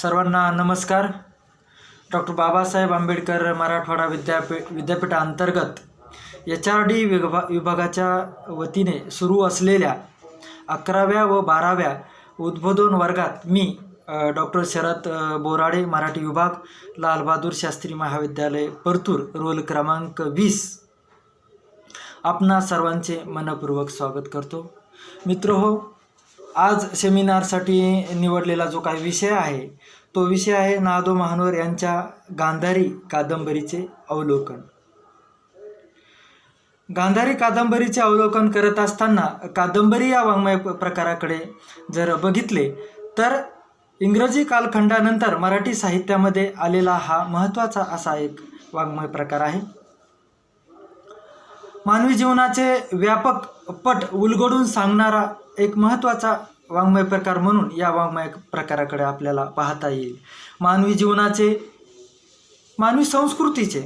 सर्वांना नमस्कार. डॉक्टर बाबासाहेब आंबेडकर मराठवाडा विद्यापीठांतर्गत HRD विभागाच्या वतीने सुरू असलेल्या 11व्या व 12व्या उद्बोधन वर्गात मी डॉक्टर शरद बोराडे, मराठी विभाग, लाल बहादूर शास्त्री महाविद्यालय, परतूर, रोल क्रमांक 20, आपणा सर्वांचे मनपूर्वक स्वागत करतो. मित्रहो, आज सेमिनारसाठी निवडलेला जो काही विषय आहे तो विषय आहे ना. दो. महानोर यांच्या गांधारी कादंबरीचे अवलोकन. गांधारी कादंबरीचे अवलोकन करत असताना कादंबरी या वाङ्मय प्रकाराकडे जर बघितले तर इंग्रजी कालखंडानंतर मराठी साहित्यामध्ये आलेला हा महत्त्वाचा असा एक वाङ्मय प्रकार आहे. मानवी जीवनाचे व्यापक पट उलगडून सांगणारा एक महत्त्वाचा वाङ्मय प्रकार म्हणून या वाङ्मय प्रकाराकडे आपल्याला पाहता येईल. मानवी जीवनाचे, मानवी संस्कृतीचे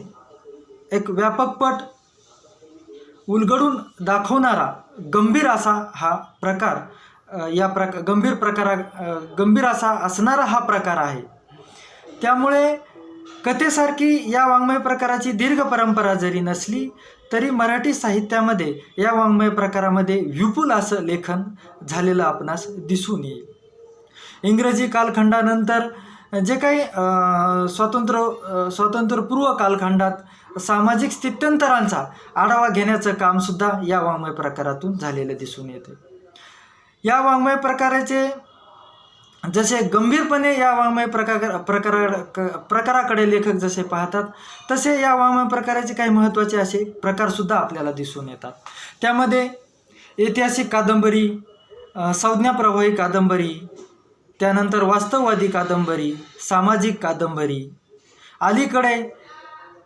एक व्यापक पट उलगडून दाखवणारा गंभीर असा हा प्रकार, गंभीर असा असणारा हा प्रकार आहे. त्यामुळे कथेसारखी या वाङ्मय प्रकाराची दीर्घ परंपरा जरी नसली तरी मराठी साहित्यामध्ये या वाङ्मय प्रकारामध्ये विपुल असं लेखन झालेलं आपणास दिसून येईल. इंग्रजी कालखंडानंतर जे काही स्वातंत्र्यपूर्व कालखंडात सामाजिक स्थित्यंतरांचा आढावा घेण्याचं कामसुद्धा या वाङ्मय प्रकारातून झालेलं दिसून येते. या वाङ्मय प्रकाराचे जसे गंभीरपणे या वाङ्मय प्रकाराकडे लेखक जसे पाहतात तसे या वाङ्मय प्रकाराचे काही महत्त्वाचे असे प्रकारसुद्धा आपल्याला दिसून येतात. त्यामध्ये ऐतिहासिक कादंबरी, संज्ञाप्रवाही कादंबरी, त्यानंतर वास्तववादी कादंबरी, सामाजिक कादंबरी, अलीकडे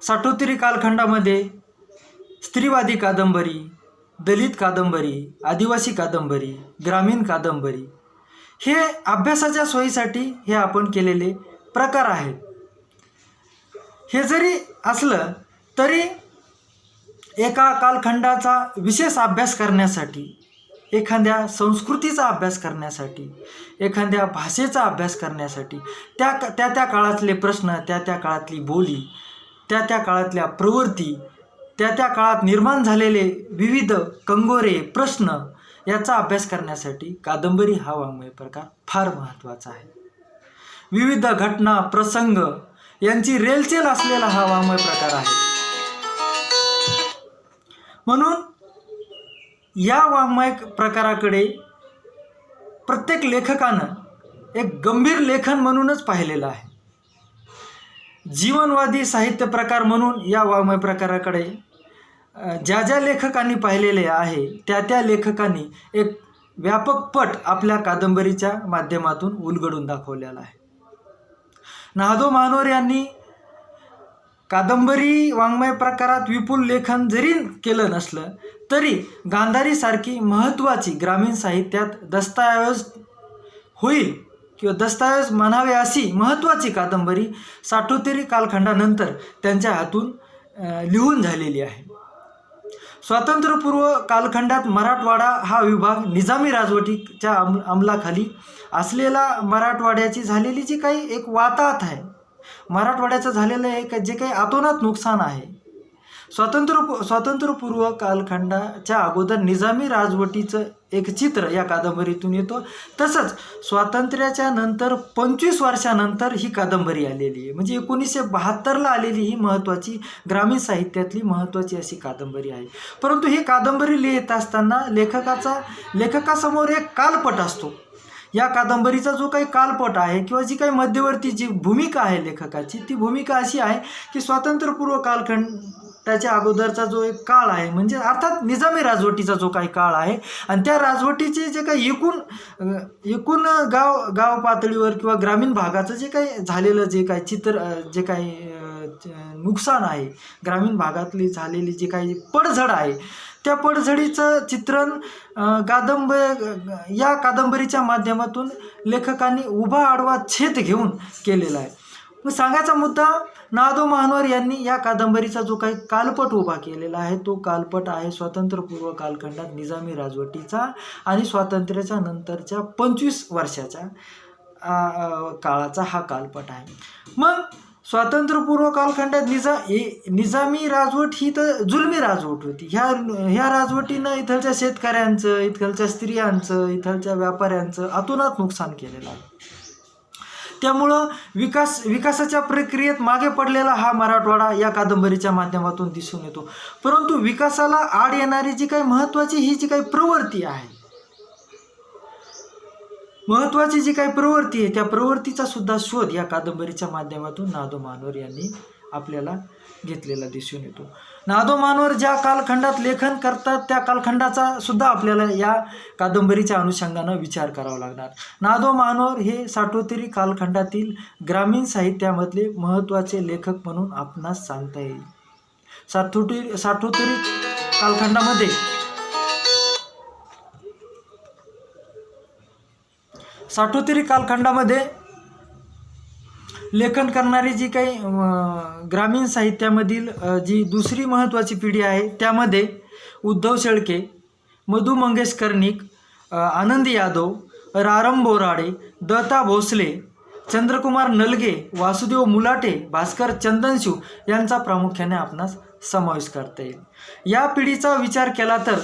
साठोत्तरी कालखंडामध्ये स्त्रीवादी कादंबरी, दलित कादंबरी, आदिवासी कादंबरी, ग्रामीण कादंबरी, हे अभ्यासाच्या सोयीसाठी हे आपण केलेले प्रकार आहेत. हे जरी असलं तरी एका कालखंडाचा विशेष अभ्यास करण्यासाठी, एखाद्या संस्कृतीचा अभ्यास करण्यासाठी, एखाद्या भाषेचा अभ्यास करण्यासाठी त्या काळातले प्रश्न, त्या काळातली बोली, त्या काळातल्या प्रवृत्ती, त्या काळात निर्माण झालेले विविध कंगोरे प्रश्न याचा अभ्यास करण्यासाठी कादंबरी हा वाङ्मय प्रकार फार महत्त्वाचा आहे. विविध घटना, प्रसंग यांची रेलचेल असलेला हा वाङ्मय प्रकार आहे. म्हणून या वाङ्मय प्रकाराकडे प्रत्येक लेखकानं एक गंभीर लेखन म्हणूनच पाहिलेलं आहे. जीवनवादी साहित्य प्रकार म्हणून या वाङ्मय प्रकाराकडे ज्या लेखकांनी पाहिलेले आहे त्या लेखकांनी एक व्यापक पट आपल्या कादंबरीच्या माध्यमातून उलगडून दाखवलेला आहे. ना. दो. महानोर यांनी कादंबरी वाङ्मय प्रकारात विपुल लेखन जरी केलं नसलं तरी गांधारीसारखी महत्त्वाची ग्रामीण साहित्यात दस्तऐवज होईल किंवा दस्तऐवज म्हणावे अशी महत्त्वाची कादंबरी साठोत्तरी कालखंडानंतर त्यांच्या हातून लिहून झालेली आहे. स्वातंत्र्यपूर्व कालखंडात मराठवाडा हा विभाग निजामी राजवटीच्या अंमलाखाली असलेला मराठवाड्याची झालेली जी काही एक वाताहत आहे, मराठवाड्याचं झालेलं एक जे काही अतोनात नुकसान आहे, स्वातंत्र्यपूर्व कालखंडाच्या अगोदर निजामी राजवटीचं एक चित्र या कादंबरीतून येतो. तसंच स्वातंत्र्याच्या नंतर 25 वर्षानंतर ही कादंबरी आलेली आहे. म्हणजे 1972ला आलेली ही महत्त्वाची ग्रामीण साहित्यातली महत्त्वाची अशी कादंबरी आहे. परंतु ही कादंबरी लिहित असताना लेखकासमोर एक कालपट असतो. या कादंबरीचा जो काही कालपट आहे किंवा जी काही मध्यवर्ती जी भूमिका आहे लेखकाची, ती भूमिका अशी आहे की स्वातंत्र्यपूर्व कालखंडाच्या अगोदरचा जो एक काळ आहे, म्हणजे अर्थात निजामी राजवटीचा जो काही काळ आहे आणि त्या राजवटीचे जे काही एकूण गाव पातळीवर किंवा ग्रामीण भागाचं जे काही झालेलं जे काही जे काही नुकसान आहे, ग्रामीण भागातली झालेली जी काही पडझड आहे, त्या पडझडीचं चित्रण या कादंबरीच्या माध्यमातून लेखकांनी उभा आडवा छेद घेऊन केलेला आहे. मग सांगायचा मुद्दा, ना. दो. महानोर यांनी या कादंबरीचा जो काही कालपट उभा केलेला आहे तो कालपट आहे स्वातंत्र्यपूर्व कालखंडात निजामी राजवटीचा आणि स्वातंत्र्याच्या नंतरच्या 25 वर्षाच्या काळाचा हा कालपट आहे. मग स्वातंत्र्यपूर्व कालखंडात निजामी राजवट ही तर जुलमी राजवट होती. ह्या राजवटीनं इथलच्या शेतकऱ्यांचं, इथलच्या स्त्रियांचं, इथलच्या व्यापाऱ्यांचं अतोनात नुकसान केलेलं आहे. त्यामुळं विकासाच्या प्रक्रियेत मागे पडलेला हा मराठवाडा या कादंबरीच्या माध्यमातून दिसून येतो. परंतु विकासाला आड येणारी जी काही महत्त्वाची प्रवृत्ती आहे, त्या प्रवृत्तीचा सुद्धा शोध या कादंबरीच्या माध्यमातून ना. धों महानोर यांनी आपल्याला घेतलेला दिसून येतो. ना. धों महानोर ज्या कालखंडात लेखन करतात त्या कालखंडाचा सुद्धा आपल्याला या कादंबरीच्या अनुषंगानं विचार करावा लागणार. ना. धों महानोर हे साठोत्तरी कालखंडातील ग्रामीण साहित्यामधले महत्त्वाचे लेखक म्हणून आपणास सांगता येईल. साठोत्तरी कालखंडामध्ये लेखन करणारी जी काही ग्रामीण साहित्यामधील जी दुसरी महत्त्वाची पिढी आहे त्यामध्ये उद्धव शेळके, मधु मंगेश कर्णिक, आनंद यादव, रारम बोराडे, दत्ता भोसले, चंद्रकुमार नलगे, वासुदेव मुलाटे, भास्कर चंदनशिव यांचा प्रामुख्याने आपणास समावेश करता येईल. या पिढीचा विचार केला तर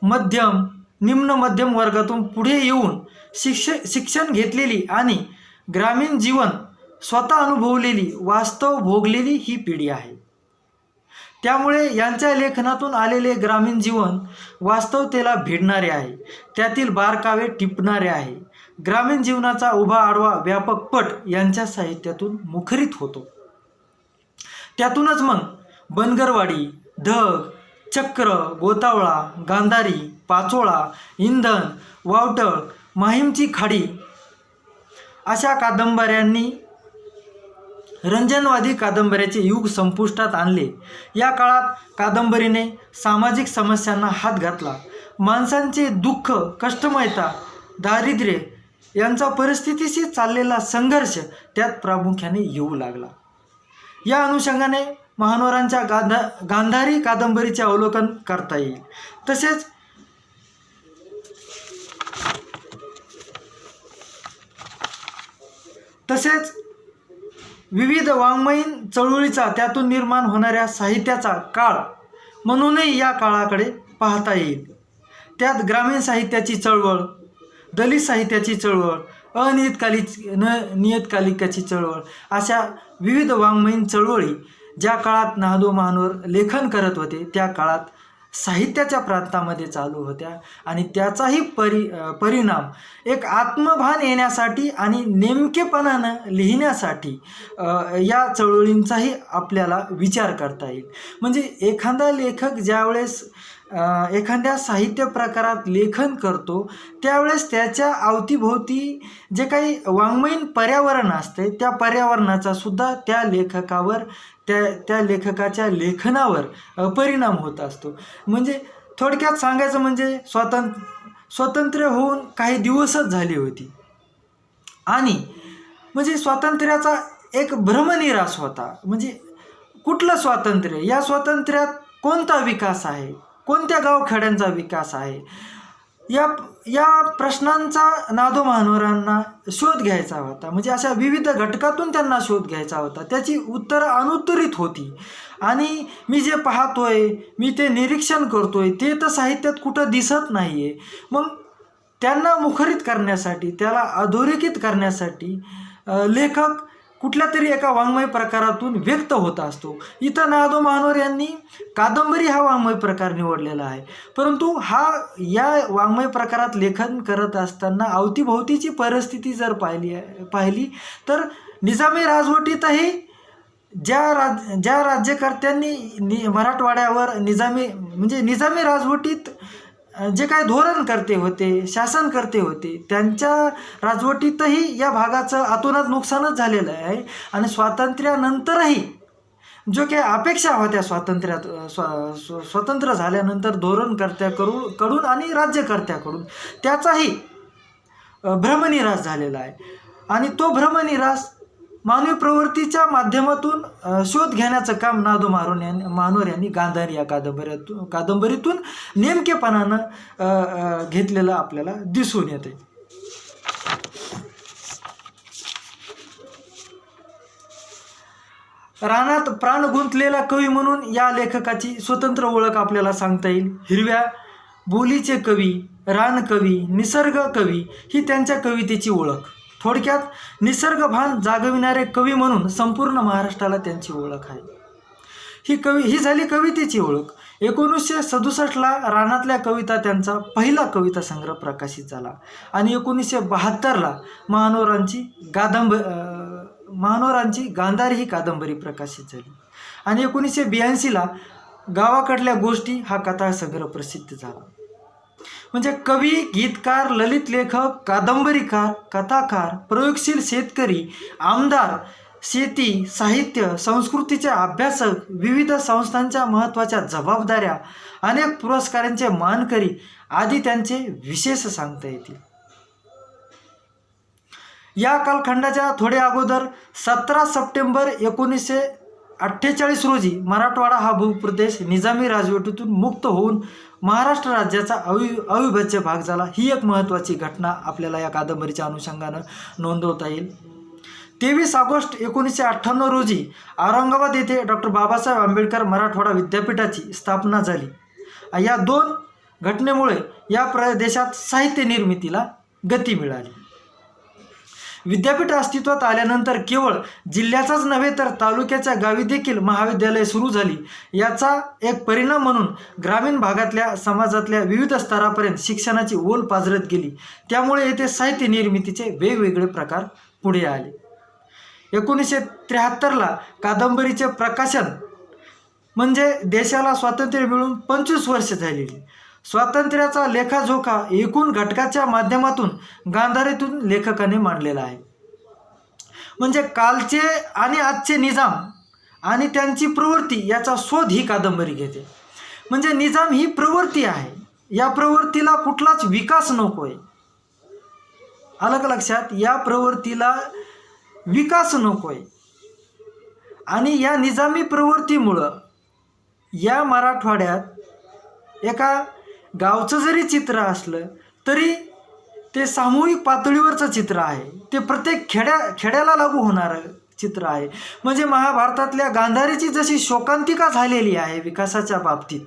मध्यम निम्न मध्यम वर्गातून पुढे येऊन शिक्षण घेतलेली आणि ग्रामीण जीवन स्वतः अनुभवलेली, वास्तव भोगलेली ही पिढी आहे. त्यामुळे यांच्या लेखनातून आलेले ग्रामीण जीवन वास्तवतेला भिडणारे आहे, त्यातील बारकावे टिपणारे आहे. ग्रामीण जीवनाचा उभा आडवा व्यापक पट यांच्या साहित्यातून मुखरित होतो. त्यातूनच मग बनगरवाडी, ढग, चक्र, गोतावळा, गांधारी, पाचोळा, इंधन, वावटळ, माहीमची खाडी अशा कादंबऱ्यांनी रंजनवादी कादंबऱ्याचे युग संपुष्टात आणले. या काळात कादंबरीने सामाजिक समस्यांना हात घातला. माणसांचे दुःख, कष्टमयता, दारिद्र्य यांचा परिस्थितीशी चाललेला संघर्ष त्यात प्रामुख्याने येऊ लागला. या अनुषंगाने महानोरांच्या गांधारी कादंबरीचे अवलोकन करता येईल. तसेच विविध वाङ्मयीन चळवळीचा त्यातून निर्माण होणाऱ्या साहित्याचा काळ म्हणूनही या काळाकडे पाहता येईल. त्यात ग्रामीण साहित्याची चळवळ, दलित साहित्याची चळवळ, नियतकालिकाची चळवळ अशा विविध वाङ्मयीन चळवळी ज्या काळात ना. धों महानोर लेखन करत होते त्या काळात साहित्याच्या प्रांतामध्ये चालू होत्या आणि त्याचाही परिणाम एक आत्मभान येण्यासाठी आणि नेमकेपणानं लिहिण्यासाठी या चळवळींचाही आपल्याला विचार करता येईल. म्हणजे एखादा लेखक ज्यावेळेस एखाद्या साहित्य प्रकारात लेखन करतो त्यावेळेस त्याच्या अवतीभोवती जे काही वाङ्मयीन पर्यावरण असते त्या पर्यावरणाचा सुद्धा त्या लेखकावर त्या लेखकाच्या लेखनावर परिणाम होत असतो. म्हणजे थोडक्यात सांगायचं म्हणजे स्वातंत्र्य होऊन काही दिवसच झाली होती आणि म्हणजे स्वातंत्र्याचा एक भ्रमनिरास होता. म्हणजे कुठलं स्वातंत्र्य, या स्वातंत्र्यात कोणता विकास आहे, कोणत्या गावखेड्यांचा विकास आहे, या प्रश्नांचा ना. धों महानोरांना शोध घ्यायचा होता. म्हणजे अशा विविध घटकातून त्यांना शोध घ्यायचा होता. त्याची उत्तरं अनुत्तरित होती आणि मी जे पाहतोय, मी ते निरीक्षण करतोय ते तर साहित्यात कुठं दिसत नाही आहे. मग त्यांना मुखरित करण्यासाठी, त्याला अधोरेखित करण्यासाठी लेखक कुठल्या तरी एका वाङ्मय प्रकारातून व्यक्त होत असतो. इथं ना. धों महानोर यांनी कादंबरी हा वाङ्मय प्रकार निवडलेला आहे. परंतु या वाङ्मय प्रकारात लेखन करत असताना अवतीभोवतीची परिस्थिती जर पाहिली तर निजामी राजवटीतही ज्या राज्यकर्त्यांनी मराठवाड्यावर निजामी राजवटीत जे काही धोरणकर्ते होते, शासनकर्ते होते, त्यांच्या राजवटीतही या भागाचं अतोनात नुकसानच झालेलं आहे. आणि स्वातंत्र्यानंतरही जो काही अपेक्षा होत्या स्वतंत्र झाल्यानंतर धोरणकर्त्याकडून आणि राज्यकर्त्याकडून त्याचाही भ्रमनिरास झालेला आहे. आणि तो भ्रमनिरास मानवी प्रवृत्तीच्या माध्यमातून शोध घेण्याचं काम ना. धों महानोर यांनी गांधारी या कादंबरीतून नेमकेपणानं घेतलेलं आपल्याला दिसून येते. रानात प्राण गुंतलेला कवी म्हणून या लेखकाची स्वतंत्र ओळख आपल्याला सांगता येईल. हिरव्या बोलीचे कवी, रानकवी, निसर्ग कवी ही त्यांच्या कवितेची ओळख. थोडक्यात निसर्गभान जागविणारे कवी म्हणून संपूर्ण महाराष्ट्राला त्यांची ओळख आहे. ही झाली कवितेची ओळख. 1967ला रानातल्या कविता त्यांचा पहिला कविता संग्रह प्रकाशित झाला आणि 1972ला महानोरांची गांधारी ही कादंबरी प्रकाशित झाली आणि 1982ला गावाकडल्या गोष्टी हा कथासंग्रह प्रसिद्ध झाला. म्हणजे कवी, गीतकार, ललित लेखक, कादंबरीकार, कथाकार, प्रयोगशील शेतकरी, आमदार, शेती, साहित्य, संस्कृतीचे अभ्यासक, विविध संस्थांच्या महत्त्वाच्या जबाबदाऱ्या, अनेक पुरस्कारांचे मानकरी आदी त्यांचे विशेष सांगता येतील. या कालखंडाच्या थोडे अगोदर 17 सप्टेंबर 1948 रोजी मराठवाडा हा भूप्रदेश निजामी राजवटीतून मुक्त होऊन महाराष्ट्र राज्याचा अविभाज्य भाग झाला. ही एक महत्त्वाची घटना आपल्याला या कादंबरीच्या अनुषंगानं नोंदवता येईल. 23 ऑगस्ट 1998 रोजी औरंगाबाद येथे डॉक्टर बाबासाहेब आंबेडकर मराठवाडा विद्यापीठाची स्थापना झाली. या 2 घटनेमुळे या प्रदेशात साहित्य निर्मितीला गती मिळाली. विद्यापीठ अस्तित्वात आल्यानंतर केवळ जिल्ह्याचाच नव्हे तर तालुक्याच्या गावी देखील महाविद्यालय सुरू झाली. याचा एक परिणाम म्हणून ग्रामीण भागातल्या समाजातल्या विविध स्तरापर्यंत शिक्षणाची ओल पाझरत गेली. त्यामुळे येथे साहित्य निर्मितीचे वेगवेगळे प्रकार पुढे आले. 1973ला कादंबरीचे प्रकाशन म्हणजे देशाला स्वातंत्र्य मिळून 25 वर्ष झालेली. स्वातंत्र्याचा लेखाजोखा एकूण घटकाच्या माध्यमातून गांधारीतून लेखकाने मांडलेला आहे. म्हणजे कालचे आणि आजचे निजाम आणि त्यांची प्रवृत्ती याचा शोध ही कादंबरी घेते. म्हणजे निजाम ही प्रवृत्ती आहे, या प्रवृत्तीला कुठलाच विकास नको आहे. आलं का लक्षात? या प्रवृत्तीला विकास नको आहे आणि या निजामी प्रवृत्तीमुळं या मराठवाड्यात एका गावचं जरी चित्र असलं तरी ते सामूहिक पातळीवरचं चित्र आहे. ते प्रत्येक खेड्याला लागू होणारं चित्र आहे. म्हणजे महाभारतातल्या गांधारीची जशी शोकांतिका झालेली आहे विकासाच्या बाबतीत,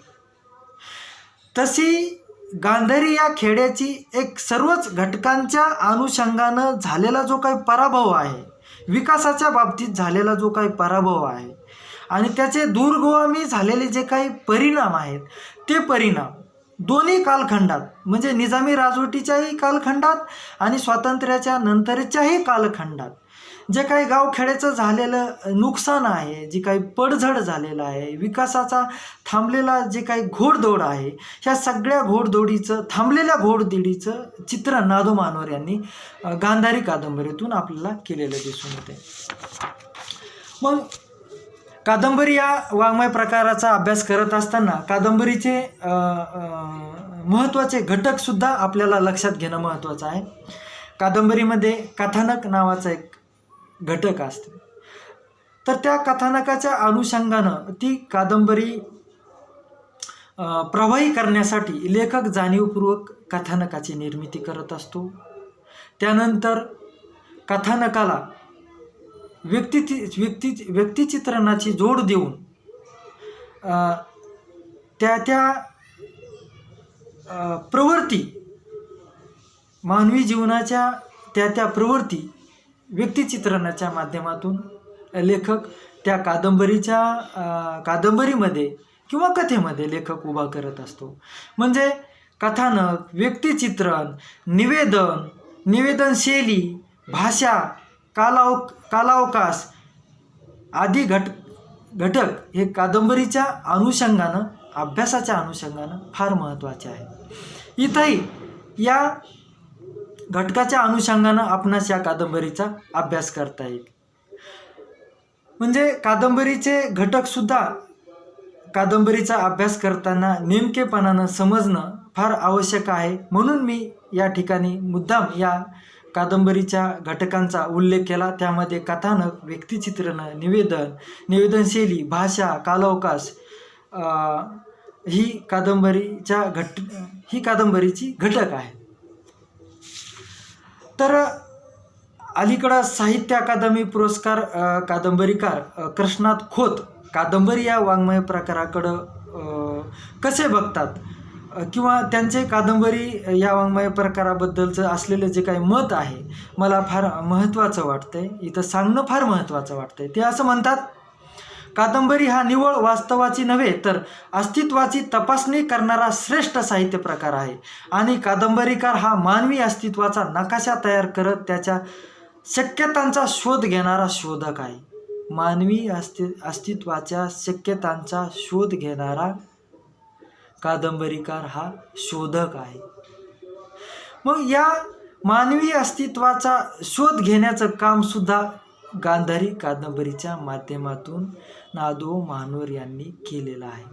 तशी गांधारी या खेड्याची एक सर्वच घटकांच्या अनुषंगानं झालेला जो काही पराभव आहे, विकासाच्या बाबतीत झालेला जो काही पराभव आहे आणि त्याचे दूरगामी झालेले जे काही परिणाम आहेत, ते परिणाम दोन्ही कालखंडात म्हणजे निजामी राजवटीच्याही कालखंडात आणि स्वातंत्र्याच्या नंतरच्याही कालखंडात जे काही गावखेड्याचं झालेलं नुकसान आहे, जी काही पडझड झालेलं आहे, विकासाचा थांबलेला जे काही घोडदौड आहे, ह्या सगळ्या थांबलेल्या घोडदौडीचं चित्र ना. दो. मानवर यांनी गांधारी कादंबरीतून आपल्याला केलेलं दिसून येते. मग कादंबरी या वाङ्मय प्रकाराचा अभ्यास करत असताना कादंबरीचे महत्त्वाचे घटकसुद्धा आपल्याला लक्षात घेणं महत्त्वाचं आहे. कादंबरीमध्ये कथानक नावाचा एक घटक असतो. तर त्या कथानकाच्या अनुषंगानं ती कादंबरी प्रवाही करण्यासाठी लेखक जाणीवपूर्वक कथानकाची निर्मिती करत असतो. त्यानंतर कथानकाला व्यक्तिचित्रणाची जोड देऊन त्या प्रवृत्ती, मानवी जीवनाच्या त्या प्रवृत्ती व्यक्तिचित्रणाच्या माध्यमातून लेखक त्या कादंबरीमध्ये किंवा कथेमध्ये लेखक उभा करत असतो. म्हणजे कथानक, व्यक्तिचित्रण, निवेदनशैली, भाषा, कालावकाश आदी घटक हे कादंबरीच्या अनुषंगानं, अभ्यासाच्या अनुषंगानं फार महत्त्वाचे आहे. इथंही या घटकाच्या अनुषंगानं आपणास या कादंबरीचा अभ्यास करता येईल. म्हणजे कादंबरीचे घटकसुद्धा कादंबरीचा अभ्यास करताना नेमकेपणानं समजणं फार आवश्यक आहे. म्हणून मी या ठिकाणी मुद्दाम या कादंबरीच्या घटकांचा उल्लेख केला. त्यामध्ये कथानक, व्यक्तिचित्रण, निवेदनशैली, भाषा, कालावकाश ही कादंबरीची घटक आहे. तर अलीकडं साहित्य अकादमी पुरस्कार कादंबरीकार कृष्णात खोत कादंबरी या वाङ्मय प्रकाराकडं कसे बघतात किंवा त्यांचे कादंबरी या वाङ्मय प्रकाराबद्दलचं असलेलं जे काही मत आहे मला फार महत्त्वाचं वाटतंय, इथं सांगणं फार महत्त्वाचं वाटतंय. ते असं म्हणतात, कादंबरी हा निव्वळ वास्तवाची नव्हे तर अस्तित्वाची तपासणी करणारा श्रेष्ठ साहित्य प्रकार आहे आणि कादंबरीकार हा मानवी अस्तित्वाचा नकाशा तयार करत त्याच्या शक्यतांचा शोध घेणारा शोधक आहे. मानवी अस्तित्वाच्या शक्यतांचा शोध घेणारा कादंबरीकार हा शोधक आहे. मग या मानवी अस्तित्वाचा शोध घेण्याचं काम सुद्धा गांधारी कादंबरीच्या माध्यमातून ना.दो. महानोर यांनी केलेलं आहे.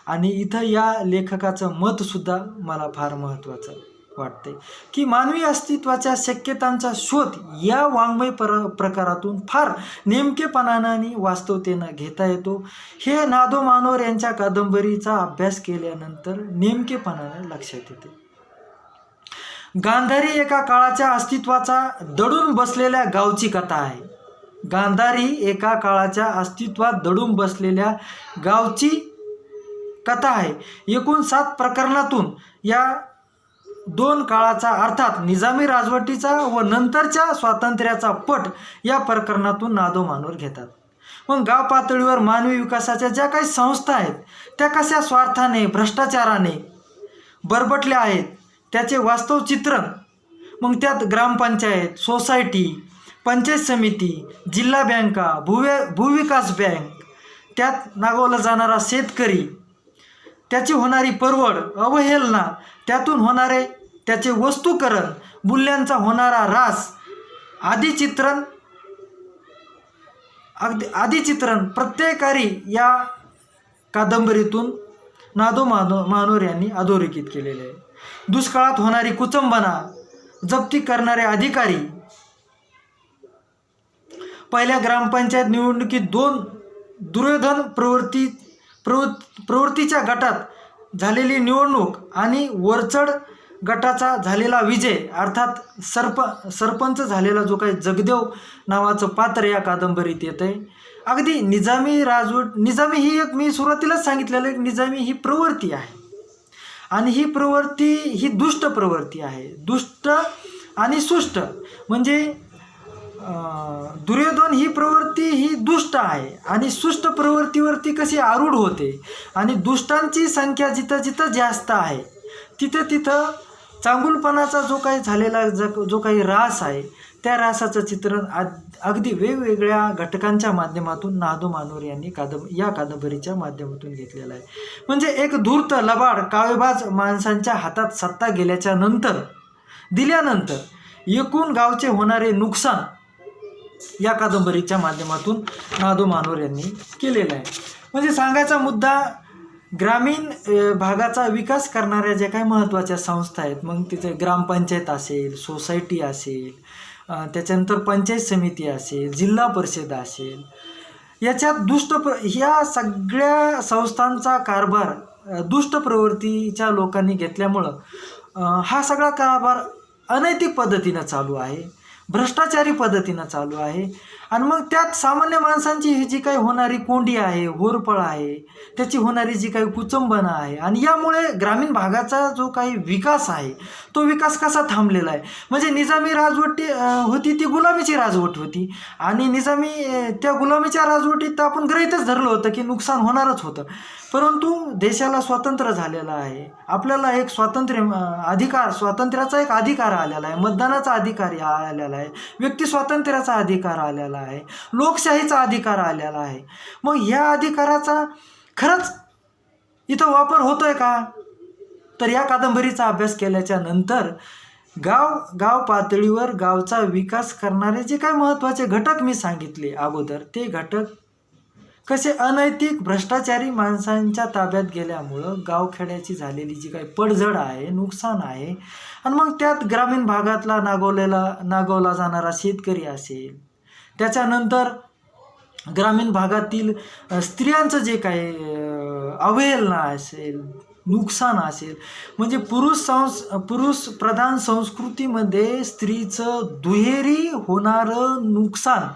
आणि इथं या लेखकाचं मतसुद्धा मला फार महत्त्वाचं वाटते की मानवी अस्तित्वाच्या शक्यतांचा शोध या वाङ्मय प्रकारातून फार नेमकेपणानं आणि वास्तवतेनं घेता येतो. हे ना.दो. महानोर यांच्या कादंबरीचा अभ्यास केल्यानंतर नेमकेपणानं लक्षात येते. गांधारी एका काळाच्या अस्तित्वाचा दडून बसलेल्या गावची कथा आहे. गांधारी एका काळाच्या अस्तित्वात दडून बसलेल्या गावची कथा आहे. एकूण 7 प्रकरणातून या 2 काळाचा अर्थात निजामी राजवटीचा व नंतरच्या स्वातंत्र्याचा पट या प्रकरणातून ना.दो. महानोर घेतात. मग गाव पातळीवर मानवी विकासाच्या ज्या काही संस्था आहेत त्या कशा स्वार्थाने भ्रष्टाचाराने बरबटल्या आहेत त्याचे वास्तव चित्रण. मग त्यात ग्रामपंचायत, सोसायटी, पंचायत समिती, जिल्हा बँका, भूविकास बँक, त्यात नागवला जाणारा शेतकरी, त्याची होणारी परवड, अवहेलना, त्यातून होणारे त्याचे वस्तूकरण, मूल्यांचा होणारा ऱ्हास आदी चित्रण प्रत्येकारी या कादंबरीतून ना.दो. महानोर यांनी अधोरेखित केलेले आहे. दुष्काळात होणारी कुचंबना, जप्ती करणारे अधिकारी, पहिल्या ग्रामपंचायत निवडणुकीत 2 दुर्योधन प्रवृत्तीच्या गटात झालेली निवडणूक आणि वरचढ गटाचा झालेला विजय अर्थात सरपंच झालेला जो काही जगदेव नावाचं पात्र या कादंबरीत येतं आहे. अगदी निजामी ही एक मी सुरुवातीलाच सांगितलेलं एक निजामी ही प्रवृत्ती आहे आणि ही प्रवृत्ती ही दुष्ट प्रवृत्ती आहे. दुष्ट आणि सुष्ट म्हणजे दुर्योधन ही प्रवृत्ती ही दुष्ट आहे आणि सुष्ट प्रवृत्तीवरती कशी आरूढ होते आणि दुष्टांची संख्या जिथं जिथं जास्त आहे तिथं तिथं चांगुलपणाचा जो काही झालेला जो काही ऱ्हास आहे त्या ऱ्हासाचं चित्रण अगदी वेगवेगळ्या घटकांच्या माध्यमातून ना.दो. महानोर यांनी या कादंबरीच्या माध्यमातून घेतलेला आहे. म्हणजे एक धूर्त लबाड काळेबाज माणसांच्या हातात सत्ता दिल्यानंतर एकूण गावचे होणारे नुकसान या कादंबरीच्या माध्यमातून ना.दो. महानोर यांनी केलेलं आहे. म्हणजे सांगायचा मुद्दा ग्रामीण भागाचा विकास करणाऱ्या ज्या काही महत्त्वाच्या संस्था आहेत मग तिथे ग्रामपंचायत असेल, सोसायटी असेल, त्याच्यानंतर पंचायत समिती असेल, जिल्हा परिषद असेल, याच्यात ह्या सगळ्या संस्थांचा कारभार दुष्ट प्रवृत्तीच्या लोकांनी घेतल्यामुळं हा सगळा कारभार अनैतिक पद्धतीनं चालू आहे, भ्रष्टाचारी पद्धतीनं चालू आहे. आणि मग त्यात सामान्य माणसांची ही जी काही होणारी कोंडी आहे, होरपळ आहे, त्याची होणारी जी काही कुचंबना आहे आणि यामुळे ग्रामीण भागाचा जो काही विकास आहे तो विकास कसा थांबलेला आहे. म्हणजे निजामी राजवट होती ती गुलामीची राजवट होती आणि त्या गुलामीच्या राजवटीत आपण गृहीतच धरलं होतं की नुकसान होणारच होतं. परंतु देशाला स्वातंत्र्य झालेलं आहे, आपल्याला एक स्वातंत्र्याचा एक अधिकार आलेला आहे, मतदानाचा अधिकार आलेला आहे, व्यक्ती स्वातंत्र्याचा अधिकार आलेला आहे, लोकशाहीचा अधिकार आलेला आहे. मग ह्या अधिकाराचा खरंच इथं वापर होतोय का? तर या कादंबरीचा अभ्यास केल्याच्या नंतर गाव पातळीवर गावचा विकास करणारे जे काही महत्त्वाचे घटक मी सांगितले अगोदर ते घटक कसे अनैतिक भ्रष्टाचारी माणसांच्या ताब्यात गेल्यामुळं गावखेड्याची झालेली जी काही पडझड आहे, नुकसान आहे आणि मग त्यात ग्रामीण भागातला नागवला जाणारा शेतकरी असेल, त्याच्यानंतर ग्रामीण भागातील स्त्रियांचं जे काही अवहेलना असेल, नुकसान असेल, म्हणजे पुरुष प्रधान संस्कृतीमध्ये स्त्रीचं दुहेरी होणारं नुकसान,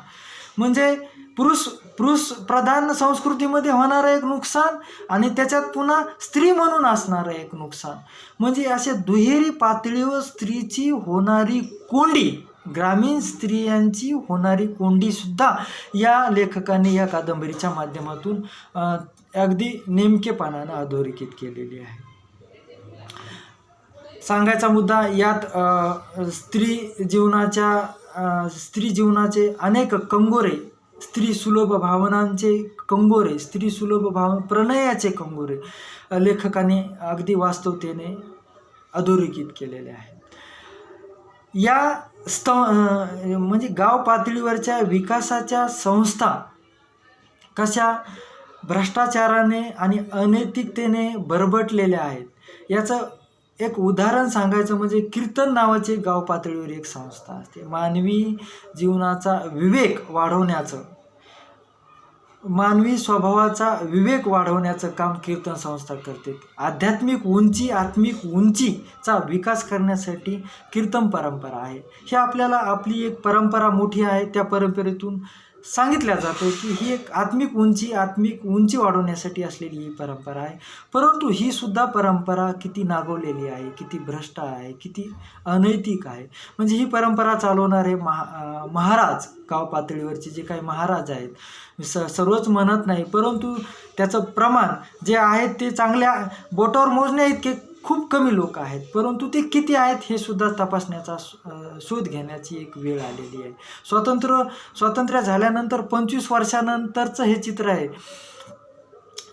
म्हणजे पुरुष पुरुष प्रधान संस्कृतीमध्ये होणारं एक नुकसान आणि त्याच्यात पुन्हा स्त्री म्हणून असणारं एक नुकसान, म्हणजे अशा दुहेरी पातळीवर स्त्रीची होणारी कोंडी, ग्रामीण स्त्रियांची होणारी कोंडीसुद्धा या लेखकाने या कादंबरीच्या माध्यमातून अगदी नेमकेपणानं अधोरेखित केलेली आहे. सांगायचा मुद्दा यात स्त्री जीवनाचे अनेक कंगोरे, स्त्री सुलभ भावनांचे कंगोरे, स्त्री सुलभ प्रणयाचे कंगोरे लेखकाने अगदी वास्तवतेने अधोरेखित केलेले आहेत. या म्हणजे गाव पातळीवरच्या विकासाच्या संस्था कशा भ्रष्टाचाराने आणि अनैतिकतेने भरभटलेल्या आहेत, याचं एक उदाहरण सांगायचं म्हणजे कीर्तन नावाची गाव पातळीवर एक संस्था असते. मानवी जीवनाचा विवेक वाढवण्याचं, मानवी स्वभावाचा विवेक वाढवण्याचं काम कीर्तन संस्था करते. आत्मिक उंचीचा विकास करण्यासाठी कीर्तन परंपरा आहे. हे आपल्याला आपली एक परंपरा मोठी आहे, त्या परंपरेतून सांगितल्या जातं की ही एक आत्मिक उंची वाढवण्यासाठी असलेली ही परंपरा आहे. परंतु ही सुद्धा परंपरा किती नागवलेली आहे, किती भ्रष्ट आहे, किती अनैतिक आहे. म्हणजे ही परंपरा चालवणारे महाराज, गाव पातळीवरचे जे काही महाराज आहेत, सर्वच म्हणत नाही, परंतु त्याचं प्रमाण जे आहे ते चांगल्या बोटावर मोजण्या इतके खूप कमी लोक आहेत, परंतु ते किती आहेत हे सुद्धा तपासण्याचा शोध घेण्याची एक वेळ आलेली आहे. स्वातंत्र्य झाल्यानंतर 25 वर्षानंतरचं हे चित्र आहे.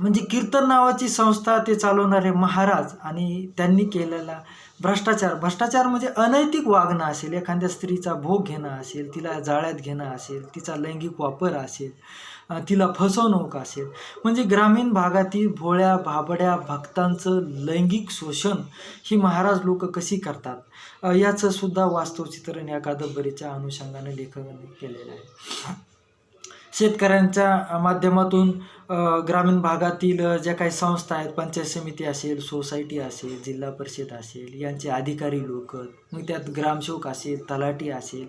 म्हणजे कीर्तन नावाची संस्था ते चालवणारे महाराज आणि त्यांनी केलेला भ्रष्टाचार म्हणजे अनैतिक वागणं असेल, एखाद्या स्त्रीचा भोग घेणं असेल, तिला जाळ्यात घेणं असेल, तिचा लैंगिक वापर असेल, तिला फसवणूक असेल, म्हणजे ग्रामीण भागातील भोळ्या भाबड्या भक्तांचं लैंगिक शोषण ही महाराज लोक कशी करतात याचं सुद्धा वास्तव चित्रण या कादंबरीच्या अनुषंगाने लेखकाने केलेलं आहे. शेतकऱ्यांच्या माध्यमातून ग्रामीण भागातील ज्या काही संस्था आहेत, पंचायत समिती असेल, सोसायटी असेल, जिल्हा परिषद असेल, यांचे अधिकारी लोक, मग त्यात ग्रामसेवक असेल, तलाठी असेल,